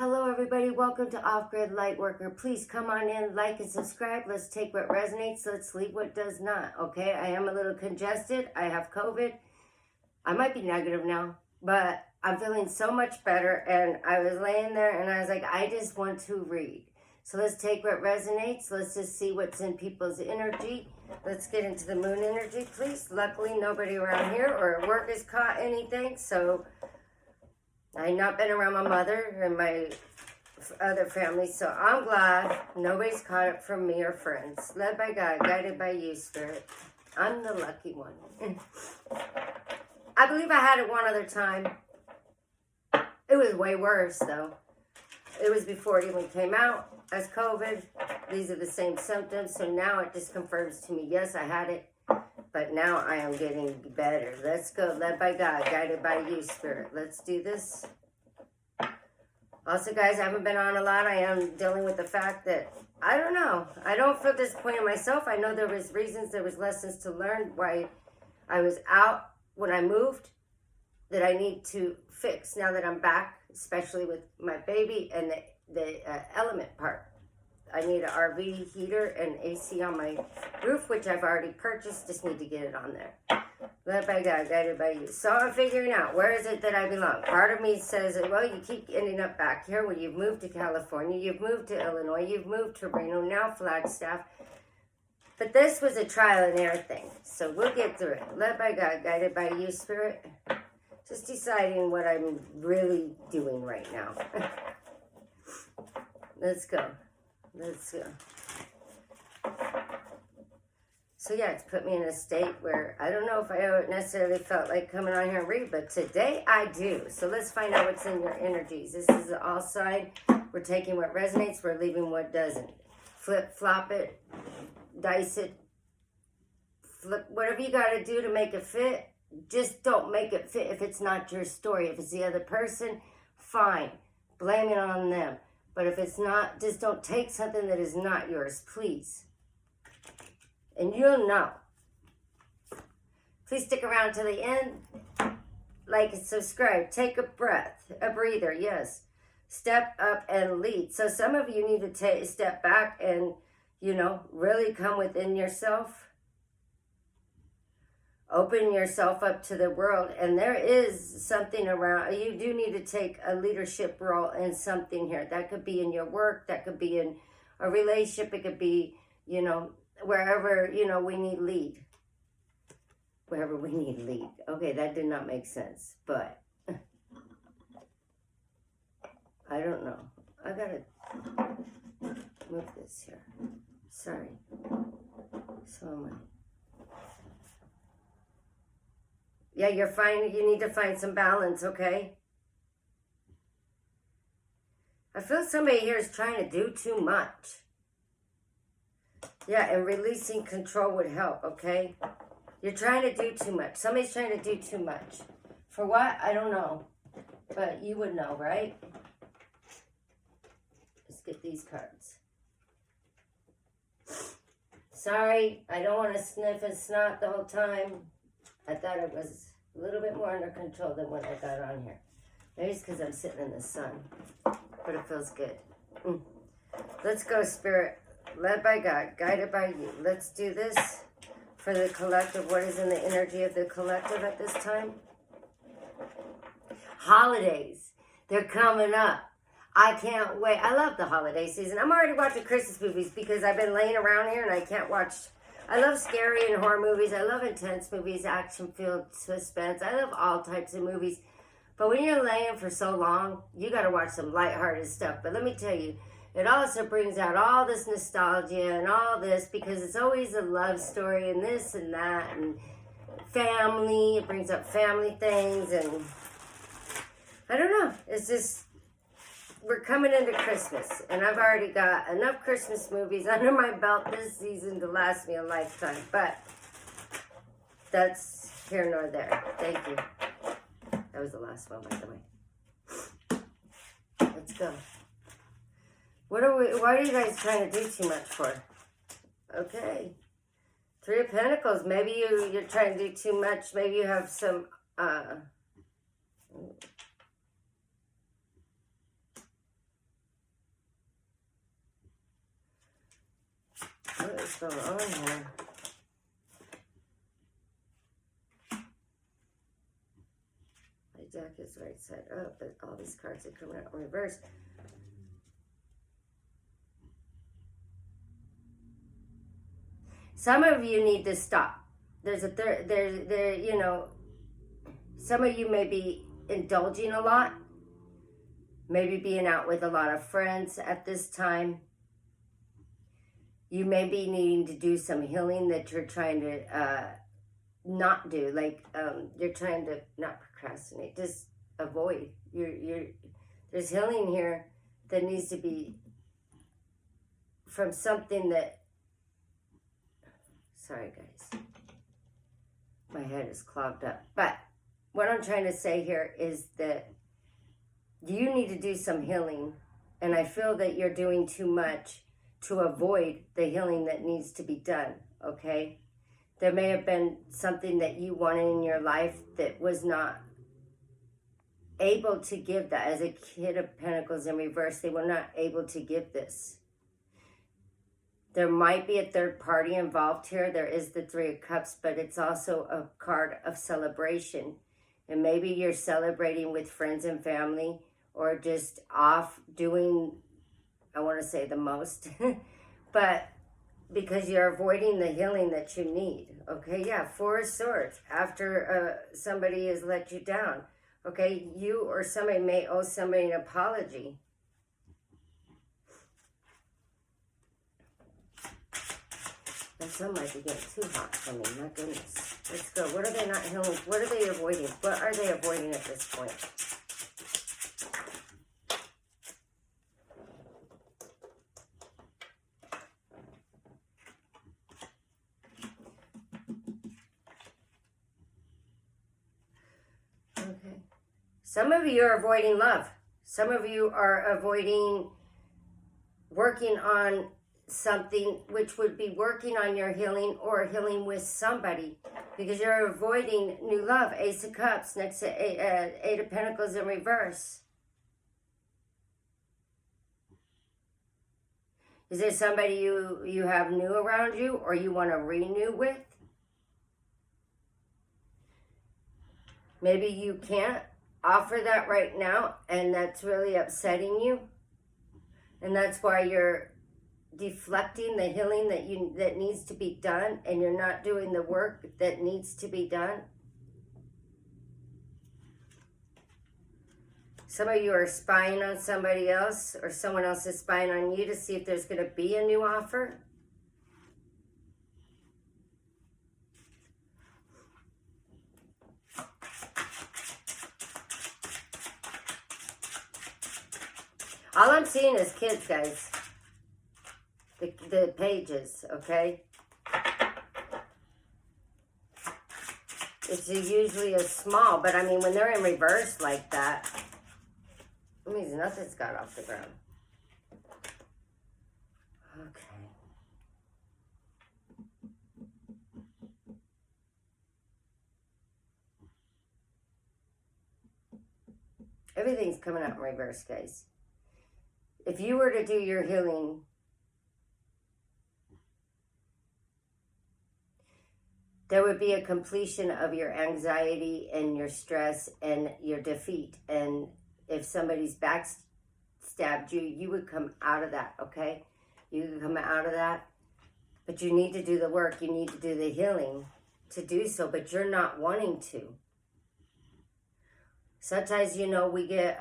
Hello everybody, welcome to Off Grid Lightworker. Please come on in, like and subscribe. Let's take what resonates, let's leave what does not, okay? I am a little congested, I have COVID. I might be negative now, but I'm feeling so much better, and I was laying there and I was like, I just want to read. So let's take what resonates, let's just see what's in people's energy. Let's get into the moon energy, please. Luckily, nobody around here or work has caught anything, so I've not been around my mother and my other family, so I'm glad nobody's caught it from me or friends. Led by God, guided by you, Spirit. I'm the lucky one. I believe I had it one other time. It was way worse, though. It was before it even came out as COVID. These are the same symptoms, so now it just confirms to me, yes, I had it. But now I am getting better. Let's go. Led by God, guided by you, Spirit. Let's do this. Also, guys, I haven't been on a lot. I am dealing with the fact that, I don't know. I don't feel disappointed myself. I know there was reasons, there was lessons to learn why I was out when I moved that I need to fix now that I'm back, especially with my baby and the element part. I need an RV heater and AC on my roof, which I've already purchased. Just need to get it on there. Led by God, guided by you. So I'm figuring out, where is it that I belong? Part of me says, well, you keep ending up back here when you've moved to California, you've moved to Illinois, you've moved to Reno, now Flagstaff. But this was a trial and error thing. So we'll get through it. Led by God, guided by you, Spirit. Just deciding what I'm really doing right now. Let's go. Let's go. So yeah, it's put me in a state where I don't know if I necessarily felt like coming on here and read, but today I do. So let's find out what's in your energies. This is the all side. We're taking what resonates, we're leaving what doesn't. Flip, flop it, dice it, flip, whatever you got to do to make it fit. Just don't make it fit if it's not your story. If it's the other person, fine. Blame it on them. But if it's not, just don't take something that is not yours, please. And you'll know. Please stick around to the end. Like and subscribe. Take a breath. A breather, yes. Step up and lead. So some of you need to take a step back and, really come within yourself. Open yourself up to the world, and there is something around. You do need to take a leadership role in something here. That could be in your work, that could be in a relationship, it could be, wherever, we need lead. Wherever we need lead. Okay, that did not make sense, but I don't know. I gotta move this here. Sorry. So am I. Yeah, you're fine. You need to find some balance, okay? I feel somebody here is trying to do too much. Yeah, and releasing control would help, okay? You're trying to do too much. Somebody's trying to do too much. For what? I don't know. But you would know, right? Let's get these cards. Sorry, I don't want to sniff and snot the whole time. I thought it was a little bit more under control than what I got on here. Maybe it's because I'm sitting in the sun, but it feels good. Let's go, Spirit. Led by God, guided by you. Let's do this for the collective. What is in the energy of the collective at this time? Holidays. They're coming up. I can't wait. I love the holiday season. I'm already watching Christmas movies because I've been laying around here and I can't watch. I love scary and horror movies. I love intense movies, action-filled suspense. I love all types of movies. But when you're laying for so long, you got to watch some lighthearted stuff. But let me tell you, it also brings out all this nostalgia and all this because it's always a love story and this and that and family. It brings up family things and I don't know. It's just, we're coming into Christmas, and I've already got enough Christmas movies under my belt this season to last me a lifetime, but that's here nor there. Thank you. That was the last one, by the way. Let's go. Why are you guys trying to do too much for? Okay. Three of Pentacles. Maybe you're trying to do too much. Maybe you have some what's going on here. My deck is right side up, but all these cards are coming out in reverse. Some of you need to stop. There's a there, you know, some of you may be indulging a lot, maybe being out with a lot of friends at this time. You may be needing to do some healing that you're trying to not do. Like you're trying to not procrastinate, just avoid. There's healing here that needs to be from something that, sorry guys, my head is clogged up. But what I'm trying to say here is that you need to do some healing, and I feel that you're doing too much to avoid the healing that needs to be done, okay? There may have been something that you wanted in your life that was not able to give that. As a Kid of Pentacles in reverse, they were not able to give this. There might be a third party involved here. There is the Three of Cups, but it's also a card of celebration. And maybe you're celebrating with friends and family, or just off doing, I want to say the most, but because you're avoiding the healing that you need. Okay, yeah, Four of Swords, after somebody has let you down. Okay, you or somebody may owe somebody an apology. And some might be getting too hot for me, my goodness. Let's go. What are they not healing? What are they avoiding? What are they avoiding at this point? Okay. Some of you are avoiding love. Some of you are avoiding working on something, which would be working on your healing or healing with somebody, because you're avoiding new love. Ace of Cups next to Eight of Pentacles in reverse. Is there somebody you have new around you or you want to renew with? Maybe you can't offer that right now, and that's really upsetting you. And that's why you're deflecting the healing that needs to be done, and you're not doing the work that needs to be done. Some of you are spying on somebody else, or someone else is spying on you to see if there's going to be a new offer. All I'm seeing is kids, guys. The pages, okay? It's usually a small, but I mean, when they're in reverse like that, it means nothing's got off the ground. Okay. Everything's coming out in reverse, guys. If you were to do your healing, there would be a completion of your anxiety and your stress and your defeat. And if somebody's backstabbed you, you would come out of that, okay? You can come out of that. But you need to do the work. You need to do the healing to do so, but you're not wanting to. Sometimes, you know, we get,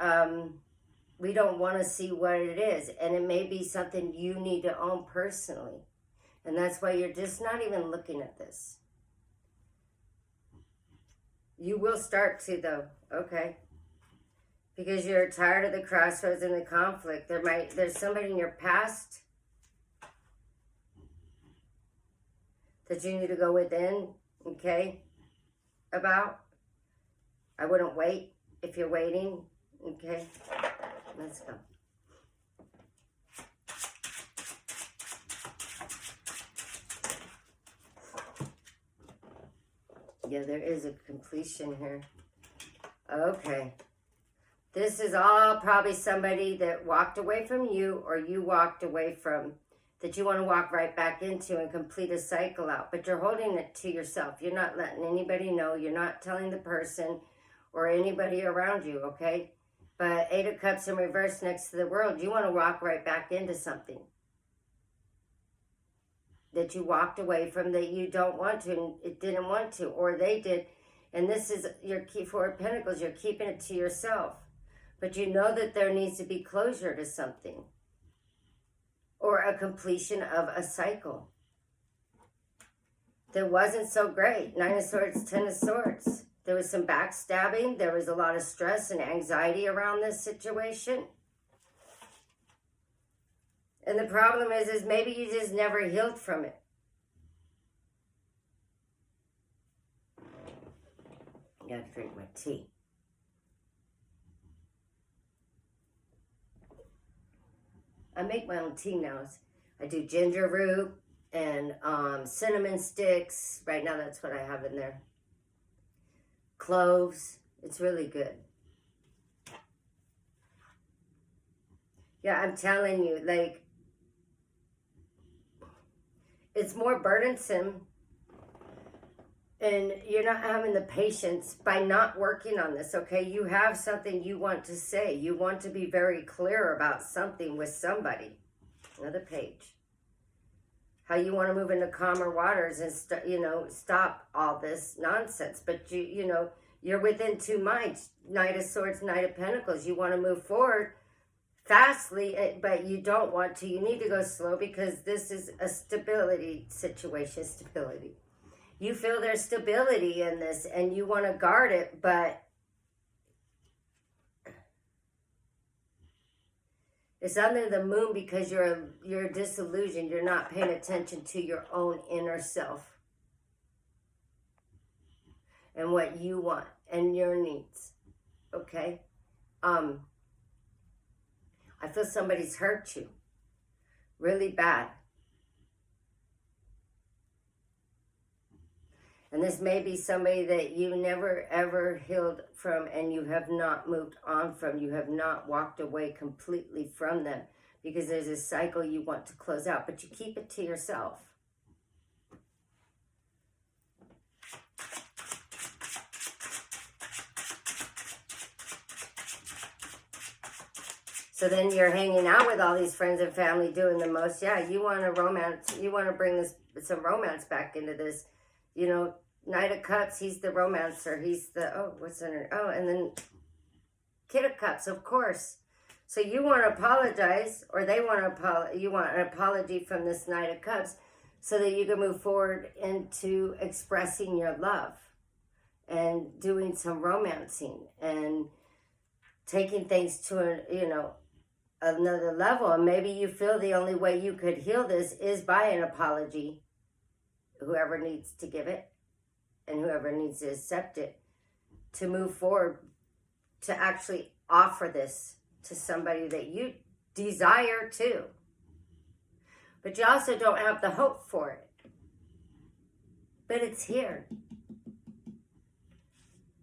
we don't want to see what it is. And it may be something you need to own personally. And that's why you're just not even looking at this. You will start to, though, okay? Because you're tired of the crossroads and the conflict. There's somebody in your past that you need to go within, okay, about. I wouldn't wait if you're waiting, okay? Let's go. Yeah, there is a completion here. Okay. This is all probably somebody that walked away from you, or you walked away from that you want to walk right back into and complete a cycle out. But you're holding it to yourself. You're not letting anybody know. You're not telling the person or anybody around you, okay? But Eight of Cups in reverse next to the World, you want to walk right back into something that you walked away from, that you don't want to and it didn't want to, or they did. And this is your key, Four of Pentacles. You're keeping it to yourself. But you know that there needs to be closure to something, or a completion of a cycle that wasn't so great. Nine of Swords, Ten of Swords. There was some backstabbing. There was a lot of stress and anxiety around this situation. And the problem is maybe you just never healed from it. I gotta drink my tea. I make my own tea now. I do ginger root and cinnamon sticks. Right now that's what I have in there. Cloves. It's really good. Yeah, I'm telling you, like, it's more burdensome, and you're not having the patience by not working on this, okay? You have something you want to say. You want to be very clear about something with somebody. Another page. How you want to move into calmer waters and, stop all this nonsense. But, you're within two minds. Knight of Swords, Knight of Pentacles. You want to move forward fastly, but you don't want to. You need to go slow because this is a stability situation. Stability. You feel there's stability in this and you want to guard it, but it's under the moon because you're disillusioned. You're not paying attention to your own inner self and what you want and your needs. Okay? I feel somebody's hurt you really bad. And this may be somebody that you never, ever healed from and you have not moved on from. You have not walked away completely from them because there's a cycle you want to close out, but you keep it to yourself. So then you're hanging out with all these friends and family doing the most. Yeah, you want to romance. You want to bring some romance back into this. Knight of Cups, he's the romancer. He's the, and then Kid of Cups, of course. So you want to apologize, or they want to you want an apology from this Knight of Cups so that you can move forward into expressing your love and doing some romancing and taking things to another level. And maybe you feel the only way you could heal this is by an apology, whoever needs to give it and whoever needs to accept it, to move forward, to actually offer this to somebody that you desire to. But you also don't have the hope for it. But it's here.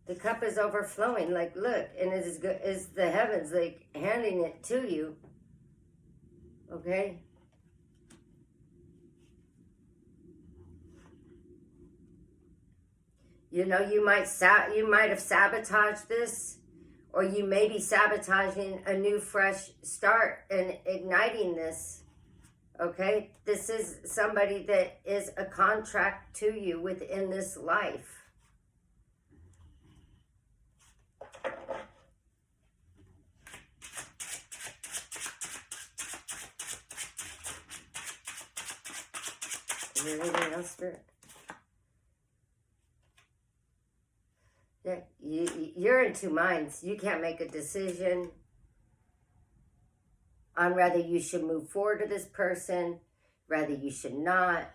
The cup is overflowing. Like, look, and it is good as the heavens, like, handing it to you. Okay? You might have sabotaged this, or you may be sabotaging a new fresh start and igniting this. Okay? This is somebody that is a contract to you within this life. Is there anything else, Spirit? Yeah, you're in two minds. You can't make a decision on whether you should move forward to this person, whether you should not.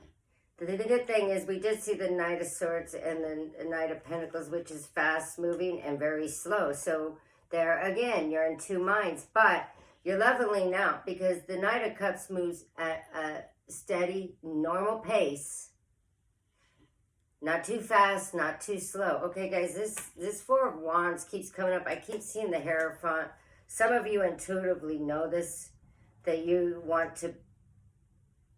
The good thing is we did see the Knight of Swords and the Knight of Pentacles, which is fast moving and very slow. So there again, you're in two minds, but you're leveling out because the Knight of Cups moves at a steady, normal pace. Not too fast, not too slow. Okay, guys, this Four of Wands keeps coming up. I keep seeing the— some of you intuitively know this, that you want to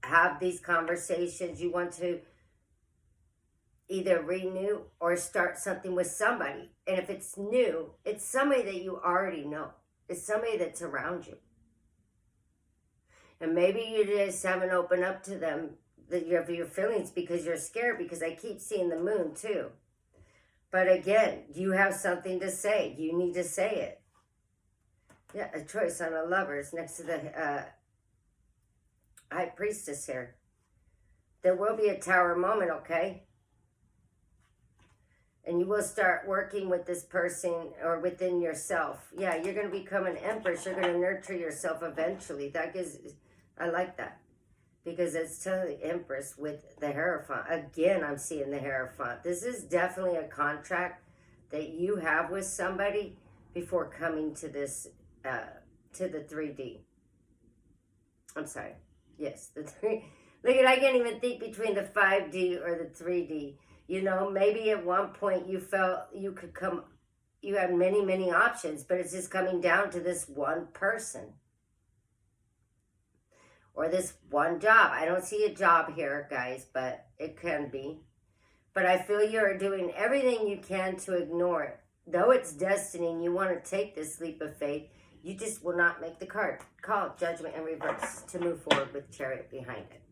have these conversations. You want to either renew or start something with somebody. And if it's new, it's somebody that you already know. It's somebody that's around you. And maybe you just haven't opened up to them your feelings because you're scared, because I keep seeing the moon too. But again, you have something to say. You need to say it. Yeah, a choice on a Lovers next to the High Priestess here. There will be a Tower moment, okay? And you will start working with this person or within yourself. Yeah, you're going to become an Empress. You're going to nurture yourself eventually. I like that. Because it's totally Empress with the Hierophant. Again, I'm seeing the Hierophant. This is definitely a contract that you have with somebody before coming to this, to the 3D. I'm sorry. Yes, the 3. Look at, I can't even think between the 5D or the 3D. You know, maybe at one point you felt you had many, many options, but it's just coming down to this one person. Or this one job. I don't see a job here, guys, but it can be. But I feel you're doing everything you can to ignore it. Though it's destiny and you want to take this leap of faith, you just will not make the call, Judgment in reverse, to move forward with Chariot behind it.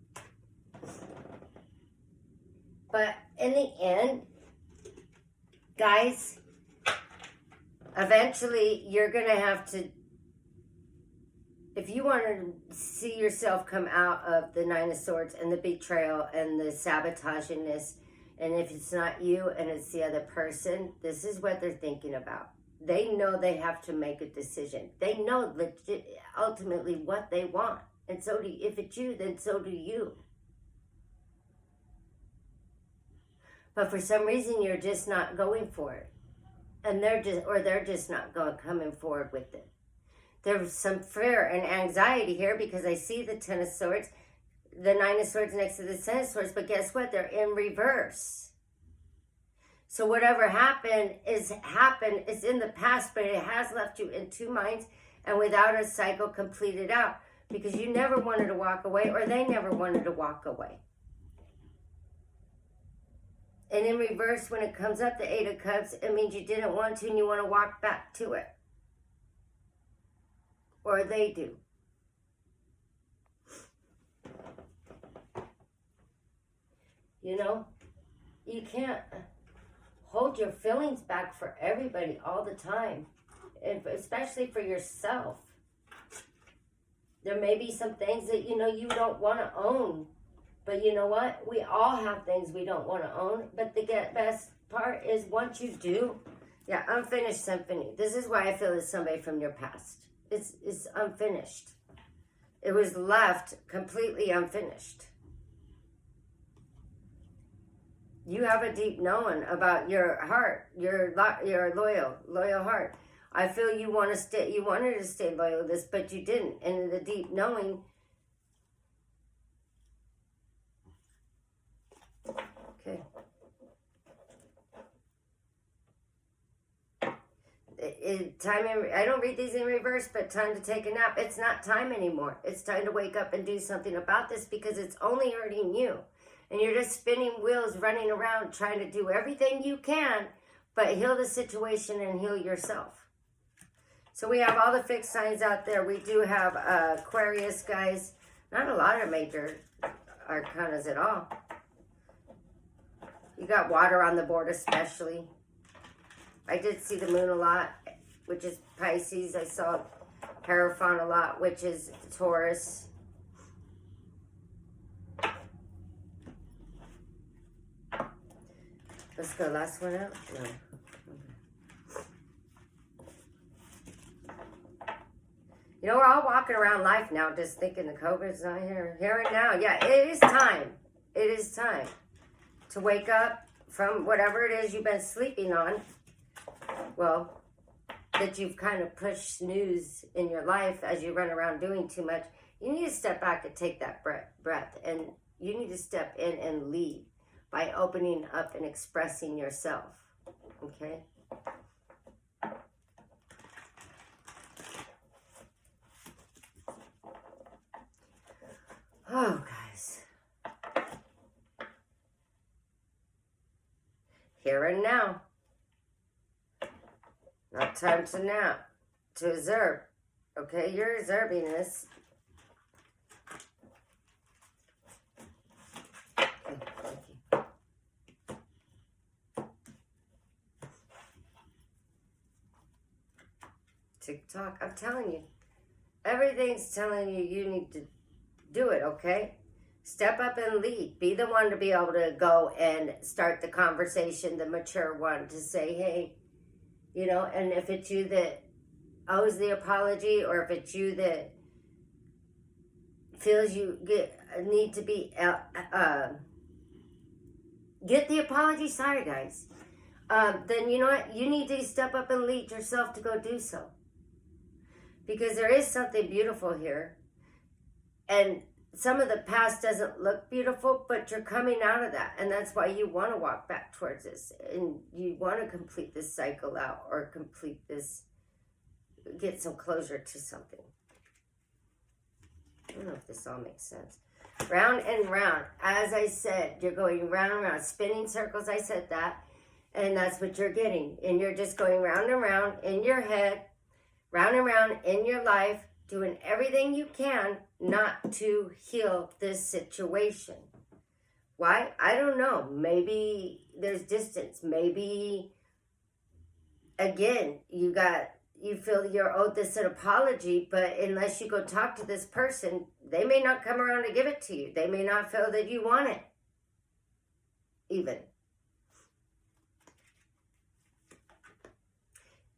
But in the end, guys, eventually you're going to have to, if you want to see yourself come out of the 9 of Swords and the betrayal and the sabotagingness, and if it's not you and it's the other person, this is what they're thinking about. They know they have to make a decision. They know ultimately what they want. And so if it's you, then so do you. But for some reason, you're just not going for it. And they're just not coming forward with it. There's some fear and anxiety here because I see the 10 of Swords, the 9 of Swords next to the 10 of Swords, but guess what? They're in reverse. So whatever happened is in the past, but it has left you in two minds and without a cycle completed out because you never wanted to walk away or they never wanted to walk away. And in reverse, when it comes up the 8 of Cups, it means you didn't want to and you want to walk back to it. Or they do. You know, you can't hold your feelings back for everybody all the time, and especially for yourself. There may be some things that, you know, you don't want to own, but you know what? We all have things we don't want to own, but the best part is once you do, yeah, unfinished symphony. This is why I feel it's somebody from your past. It's unfinished. It was left completely unfinished. You have a deep knowing about your heart, your loyal heart. I feel you wanted to stay loyal to this, but you didn't. And the deep knowing. Okay. I don't read these in reverse, but time to take a nap. It's not time anymore. It's time to wake up and do something about this because it's only hurting you. And you're just spinning wheels, running around, trying to do everything you can, but heal the situation and heal yourself. So we have all the fixed signs out there. We do have Aquarius, guys. Not a lot of major arcanas at all. You got water on the board especially. I did see the moon a lot, which is Pisces. I saw Hierophant a lot, which is Taurus. Let's go last one out. No. You know, we're all walking around life now just thinking the COVID's not here. Here and now. Yeah, it is time. It is time to wake up from whatever it is you've been sleeping on. Well, that you've kind of pushed snooze in your life as you run around doing too much. You need to step back and take that breath. And you need to step in and lead by opening up and expressing yourself. Okay? Oh, guys. here and now. Not time to nap. To observe. Okay, you're observing this. TikTok, I'm telling you. Everything's telling you you need to do it, okay? Step up and lead. Be the one to be able to go and start the conversation, the mature one, to say, hey, you know, and if it's you that owes the apology, or if it's you that feels you need to be, get the apology, sorry guys, then you know what? You need to step up and lead yourself to go do so. Because there is something beautiful here. And some of the past doesn't look beautiful, but you're coming out of that. And that's why you want to walk back towards this. And you want to complete this cycle out, or complete this, get some closure to something. I don't know if this all makes sense. Round and round. As I said, you're going round and round. Spinning circles, I said that. And that's what you're getting. And you're just going round and round in your head, round and round in your life, doing everything you can not to heal this situation. Why? I don't know. Maybe there's distance. Maybe, again, you feel you're owed this an apology, but unless you go talk to this person, they may not come around to give it to you. They may not feel that you want it, even.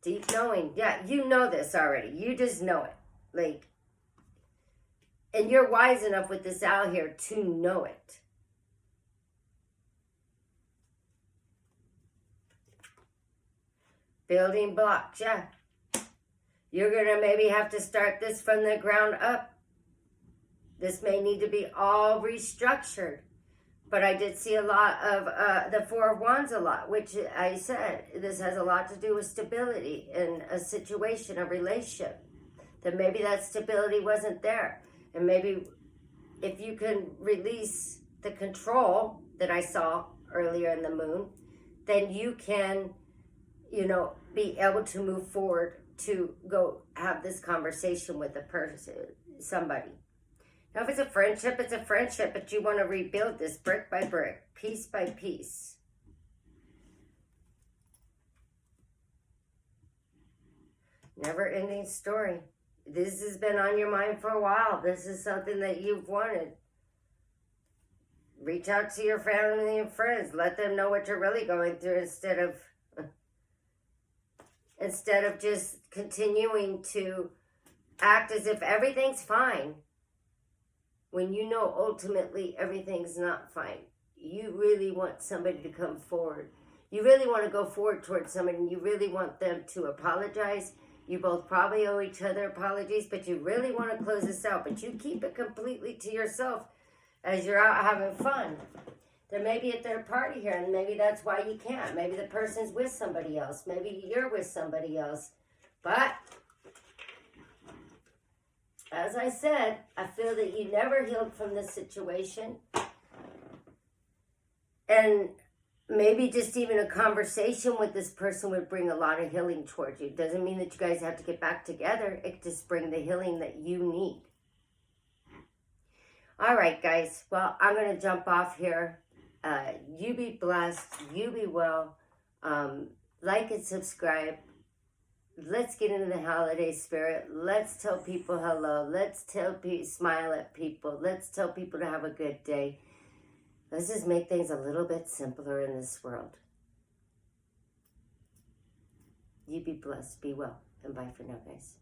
Deep knowing. Yeah, you know this already. You just know it. Like, and you're wise enough with this out here to know it. Building blocks, yeah. You're going to maybe have to start this from the ground up. This may need to be all restructured. But I did see a lot of the Four of Wands a lot, which I said, this has a lot to do with stability in a situation, a relationship. That maybe that stability wasn't there. And maybe if you can release the control that I saw earlier in the moon, then you can, you know, be able to move forward to go have this conversation with a person, somebody. Now, if it's a friendship, but you want to rebuild this brick by brick, piece by piece. Never-ending story. This has been on your mind for a while. This is something that you've wanted. Reach out to your family and friends. Let them know what you're really going through instead of just continuing to act as if everything's fine. When you know ultimately everything's not fine. You really want somebody to come forward. You really want to go forward towards somebody, and you really want them to apologize. You both probably owe each other apologies, but you really want to close this out. But you keep it completely to yourself as you're out having fun. There may be a third party here, and maybe that's why you can't. Maybe the person's with somebody else. Maybe you're with somebody else. But as I said, I feel that you never healed from this situation. And maybe just even a conversation with this person would bring a lot of healing towards you. Doesn't mean that you guys have to get back together. It just brings the healing that you need. All right, guys. Well, I'm going to jump off here. You be blessed. You be well. Like and subscribe. Let's get into the holiday spirit. Let's tell people hello. Let's smile at people. Let's tell people to have a good day. Let's just make things a little bit simpler in this world. You be blessed. Be well. And bye for now, guys.